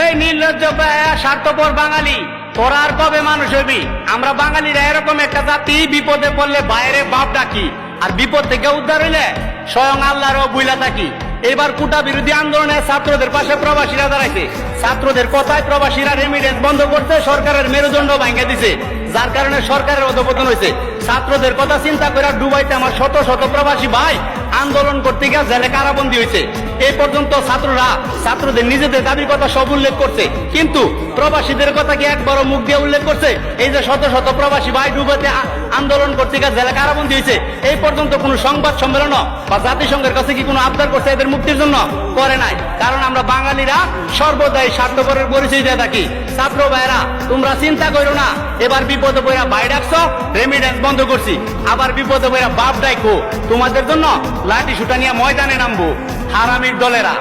এই নির্লজ্জ স্বার্থপর বাঙালি, তোরা আর কবে মানুষ হবি? আমরা বাঙালিরা এরকম একটা জাতি, বিপদে পড়লে বাইরে বাপ ডাকি, আর বিপদ থেকে উদ্ধার হইলে স্বয়ং আল্লাহরও বুইলা থাকি। এবার কোটা বিরোধী আন্দোলনে ছাত্রদের পাশে প্রবাসীরা দাঁড়াইছে। ছাত্রদের কথায় প্রবাসীরা রেমিডেন্স বন্ধ করতে সরকারের মেরুদণ্ড ভাঙে দিছে, যার কারণে সরকারের অধপতন হয়েছে। ছাত্রদের কথা চিন্তা করে দুবাইতে আমার শত শত প্রবাসী ভাই আন্দোলন করতে গিয়ে জেলে কারাবন্দী হয়েছে। এই পর্যন্ত ছাত্রদের নিজেদের দাবির কথা সব উল্লেখ করছে, কিন্তু প্রবাসীদের কথা কি একবারও মুখ দিয়ে উল্লেখ করছে? এই যে শত শত প্রবাসী ভাই দুবাইতে আন্দোলন করতে গিয়ে জেলে কারাবন্দী হয়েছে, এই পর্যন্ত কোনো সংবাদ সম্মেলন বা জাতিসংঘের কাছে কি কোনো আবদার করছে এদের মুক্তির জন্য? করে নাই। কারণ আমরা বাঙালিরা সর্বদাই স্বার্থপরের পরিচয় দিয়ে থাকি। ছাত্র ভাইরা, তোমরা চিন্তা করো না, এবার বিপদে পড়া ভাই ডাকছো, রেমিডেন্স বন্ধ করছি, আবার বিপদে পড়া বাপ ডাইকো, তোমাদের জন্য লাঠি সুটা নিয়ে ময়দানে নামবো। হারামির দলেরা।